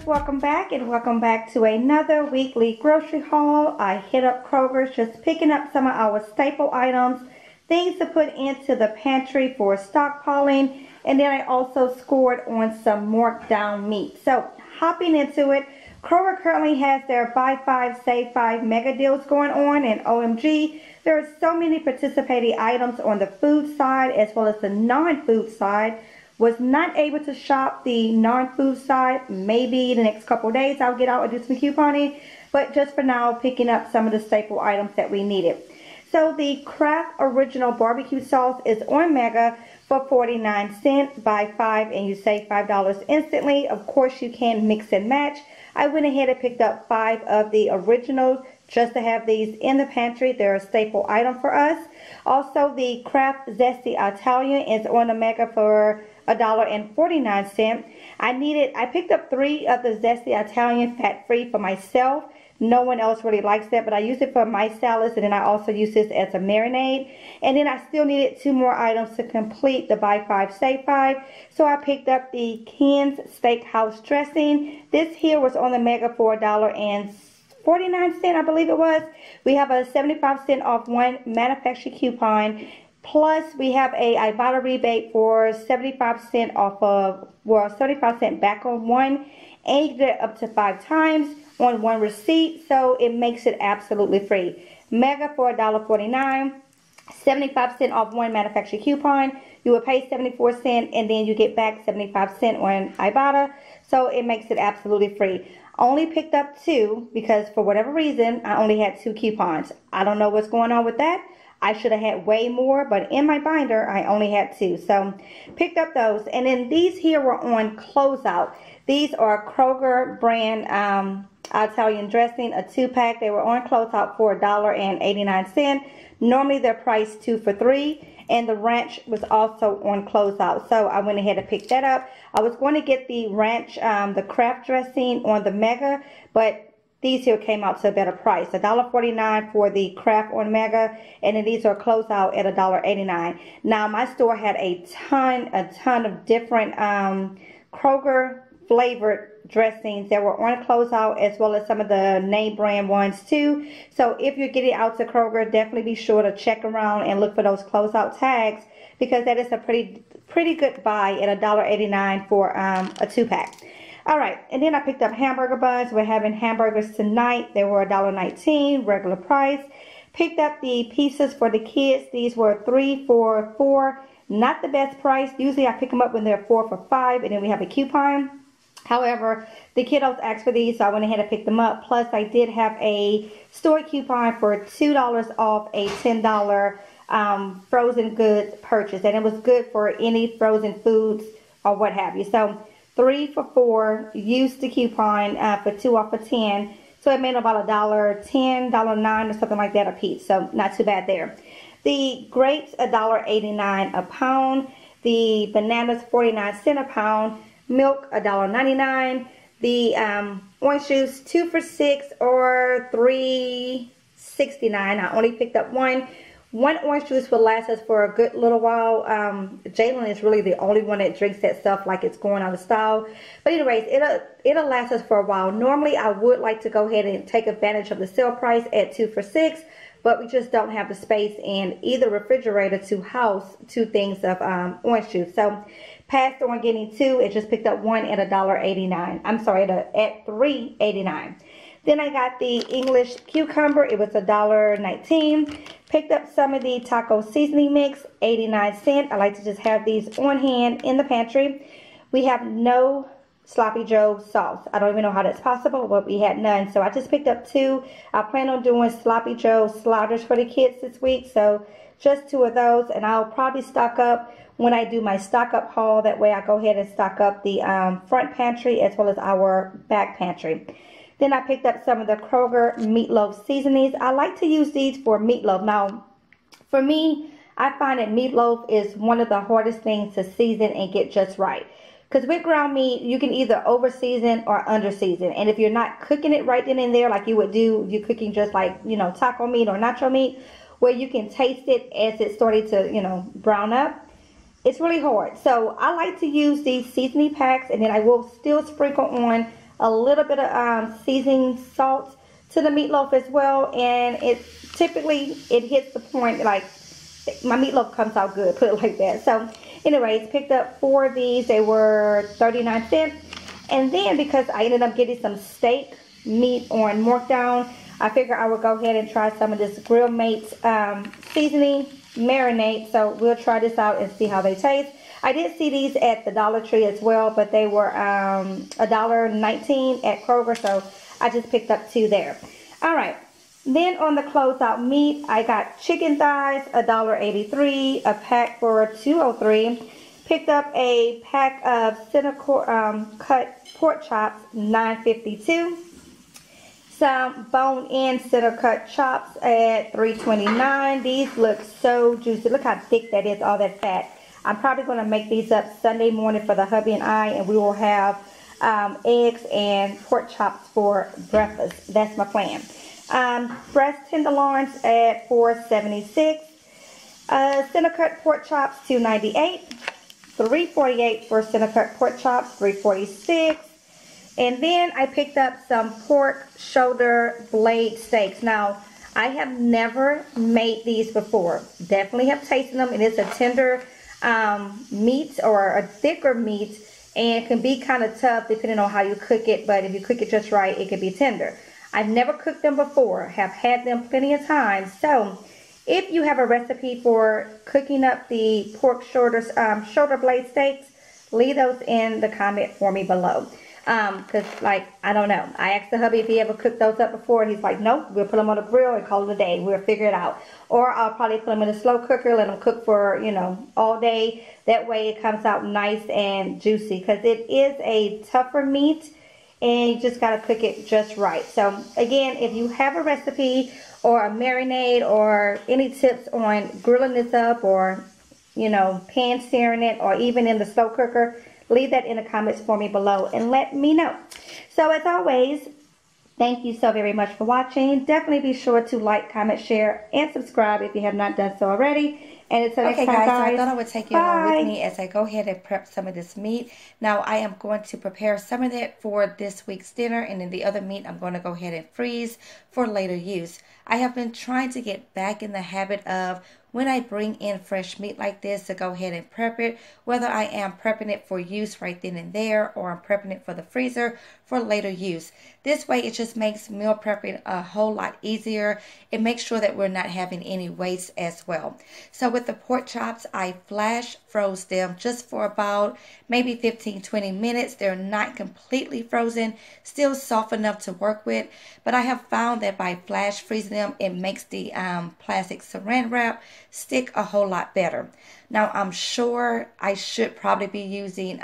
welcome back and welcome back to another weekly grocery haul. I hit up Kroger's just picking up some of our staple items, things to put into the pantry for stockpiling, and then I also scored on some marked down meat. So hopping into it, Kroger currently has their buy 5 save 5 mega deals going on, and OMG, there are so many participating items on the food side as well as the non-food side. Was not able to shop the non-food side. Maybe the next couple of days I'll get out and do some couponing. But just for now, picking up some of the staple items that we needed. So the Kraft Original Barbecue Sauce is on Mega for 49 cents. Buy 5 and you save $5 instantly. Of course, you can mix and match. I went ahead and picked up 5 of the originals just to have these in the pantry. They're a staple item for us. Also, the Kraft Zesty Italian is on the Mega for $1.49. I picked up 3 of the Zesty Italian fat-free for myself. No one else really likes that, but I use it for my salads, and then I also use this as a marinade. And then I still needed 2 more items to complete the buy 5 save 5. So I picked up the Ken's Steakhouse dressing. This here was on the Mega for $1.49, I believe it was. We have a 75-cent off one manufacturer coupon. Plus, we have a Ibotta rebate for 75 cents off of, well, 75 cents back on one. And you get it up to 5 times on one receipt. So it makes it absolutely free. Mega for $1.49. 75 cents off one manufacturer coupon. You will pay 74 cents and then you get back 75 cents on Ibotta. So it makes it absolutely free. Only picked up 2 because for whatever reason, I only had 2 coupons. I don't know what's going on with that. I should have had way more, but in my binder, I only had 2. So, picked up those. And then these here were on closeout. These are Kroger brand Italian dressing, a 2-pack. They were on closeout for $1.89. Normally, they're priced 2 for $3. And the ranch was also on closeout. So, I went ahead and picked that up. I was going to get the ranch, the Kraft dressing on the Mega, but these here came out to a better price. $1.49 for the Kraft on Mega, and then these are closed out at $1.89. Now, my store had a ton of different Kroger flavored dressings that were on closeout, as well as some of the name brand ones too. So if you're getting out to Kroger, definitely be sure to check around and look for those closeout tags, because that is a pretty good buy at $1.89 for a 2-pack. All right, and then I picked up hamburger buns. We're having hamburgers tonight. They were $1.19, regular price. Picked up the pieces for the kids. These were 3 for $4. Not the best price. Usually I pick them up when they're 4 for $5, and then we have a coupon. However, the kiddos asked for these, so I went ahead and picked them up. Plus, I did have a store coupon for $2 off a $10 frozen goods purchase, and it was good for any frozen foods or what have you. So 3 for $4, used the coupon for 2 off of 10. So it made about $1.10, $1.09 or something like that a piece. So not too bad there. The grapes, $1.89 a pound. The bananas, 49 cents a pound. Milk, $1.99. The orange juice, 2 for $6 or $3.69. I only picked up one. One orange juice will last us for a good little while. Jalen is really the only one that drinks that stuff like it's going out of style. But anyways, it'll last us for a while. Normally, I would like to go ahead and take advantage of the sale price at 2 for $6. But we just don't have the space in either refrigerator to house 2 things of orange juice. So passed on getting 2 and just picked up 1 at $1.89. I'm sorry, at $3.89. Then I got the English cucumber. It was $1.19. Picked up some of the taco seasoning mix, 89 cents. I like to just have these on hand in the pantry. We have no Sloppy Joe sauce. I don't even know how that's possible, but we had none. So I just picked up 2. I plan on doing Sloppy Joe sliders for the kids this week. So just 2 of those. And I'll probably stock up when I do my stock up haul. That way I go ahead and stock up the front pantry as well as our back pantry. Then I picked up some of the Kroger meatloaf seasonings. I like to use these for meatloaf. Now, for me, I find that meatloaf is one of the hardest things to season and get just right. Because with ground meat, you can either over season or under season. And if you're not cooking it right then and there like you would do, you're cooking just like, you know, taco meat or nacho meat, where you can taste it as it's starting to, you know, brown up. It's really hard. So I like to use these seasoning packs, and then I will still sprinkle on a little bit of seasoning salt to the meatloaf as well, and it hits the point, like my meatloaf comes out good, put it like that. So anyways, picked up 4 of these. They were 39 cents. And then because I ended up getting some steak meat on markdown, I figured I would go ahead and try some of this Grill Mates seasoning marinade. So we'll try this out and see how they taste. I did see these at the Dollar Tree as well, but they were $1.19 at Kroger, so I just picked up 2 there. All right. Then on the closeout meat, I got chicken thighs, $1.83, a pack for $2.03. Picked up a pack of center cut pork chops, $9.52. Some bone-in center cut chops at $3.29. These look so juicy. Look how thick that is, all that fat. I'm probably going to make these up Sunday morning for the hubby and I, and we will have eggs and pork chops for breakfast. That's my plan. Breast tenderloins at $4.76. Center cut pork chops, $2.98. $3.48 for center cut pork chops, $3.46. And then I picked up some pork shoulder blade steaks. Now, I have never made these before. Definitely have tasted them, and it's a tender meat or a thicker meat, and it can be kind of tough depending on how you cook it, but if you cook it just right, it can be tender. I've never cooked them before, have had them plenty of times. So if you have a recipe for cooking up the pork shoulder blade steaks, leave those in the comment for me below. Because, like, I don't know. I asked the hubby if he ever cooked those up before, and he's like, nope, we'll put them on the grill and call it a day. We'll figure it out. Or I'll probably put them in a slow cooker, let them cook for, you know, all day. That way it comes out nice and juicy, because it is a tougher meat, and you just got to cook it just right. So, again, if you have a recipe or a marinade or any tips on grilling this up or, you know, pan searing it or even in the slow cooker, leave that in the comments for me below and let me know. So as always, thank you so very much for watching. Definitely be sure to like, comment, share, and subscribe if you have not done so already. And until next time, guys. So I thought I would take you along with me as I go ahead and prep some of this meat. Now I am going to prepare some of that for this week's dinner, and then the other meat I'm going to go ahead and freeze for later use. I have been trying to get back in the habit of when I bring in fresh meat like this to go ahead and prep it, whether I am prepping it for use right then and there or I'm prepping it for the freezer for later use. This way it just makes meal prepping a whole lot easier. It makes sure that we're not having any waste as well. So with the pork chops, I flash froze them just for about maybe 15-20 minutes. They're not completely frozen, still soft enough to work with, but I have found that by flash freezing them, it makes the plastic saran wrap stick a whole lot better. Now I'm sure I should probably be using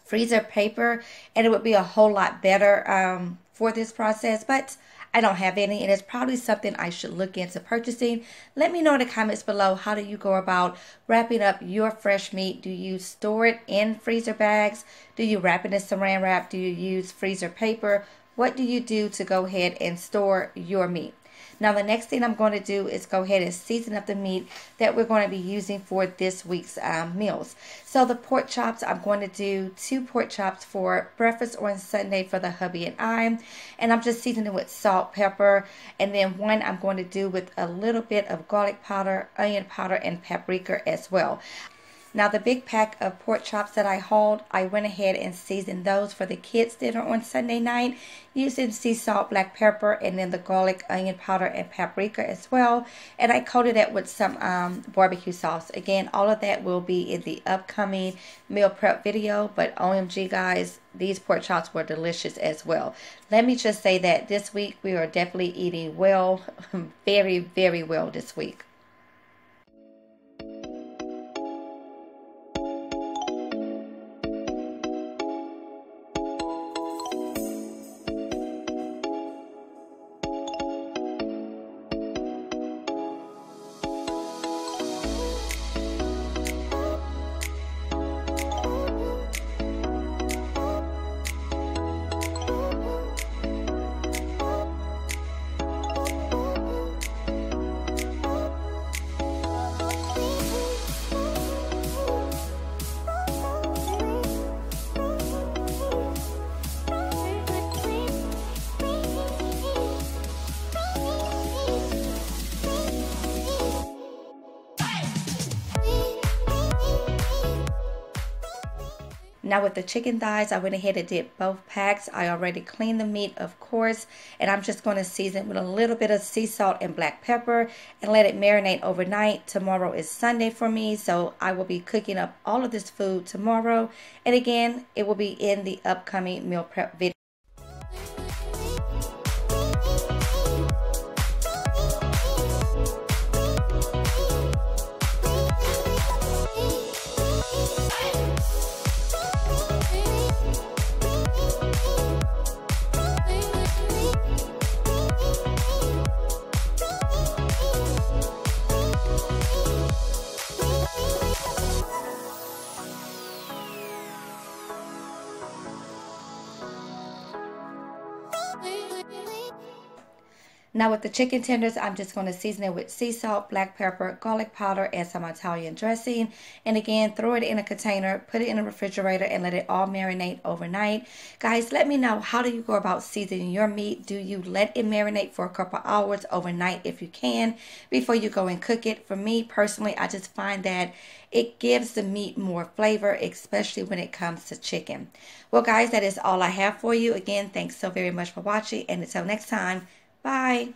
freezer paper, and it would be a whole lot better for this process, but I don't have any, and it's probably something I should look into purchasing. Let me know in the comments below, how do you go about wrapping up your fresh meat? Do you store it in freezer bags? Do you wrap it in saran wrap? Do you use freezer paper? What do you do to go ahead and store your meat? Now the next thing I'm going to do is go ahead and season up the meat that we're going to be using for this week's meals. So the pork chops, I'm going to do 2 pork chops for breakfast on Sunday for the hubby and I. And I'm just seasoning with salt, pepper, and then one I'm going to do with a little bit of garlic powder, onion powder, and paprika as well. Now the big pack of pork chops that I hauled, I went ahead and seasoned those for the kids' dinner on Sunday night using sea salt, black pepper, and then the garlic, onion powder, and paprika as well. And I coated that with some barbecue sauce. Again, all of that will be in the upcoming meal prep video, but OMG guys, these pork chops were delicious as well. Let me just say that this week we are definitely eating well, very, very well this week. Now with the chicken thighs, I went ahead and did both packs. I already cleaned the meat, of course, and I'm just going to season with a little bit of sea salt and black pepper and let it marinate overnight. Tomorrow is Sunday for me, so I will be cooking up all of this food tomorrow. And again, it will be in the upcoming meal prep video. Now with the chicken tenders, I'm just going to season it with sea salt, black pepper, garlic powder, and some Italian dressing. And again, throw it in a container, put it in the refrigerator, and let it all marinate overnight. Guys, let me know, how do you go about seasoning your meat? Do you let it marinate for a couple hours overnight if you can before you go and cook it? For me personally, I just find that it gives the meat more flavor, especially when it comes to chicken. Well, guys, that is all I have for you. Again, thanks so very much for watching, and until next time, bye.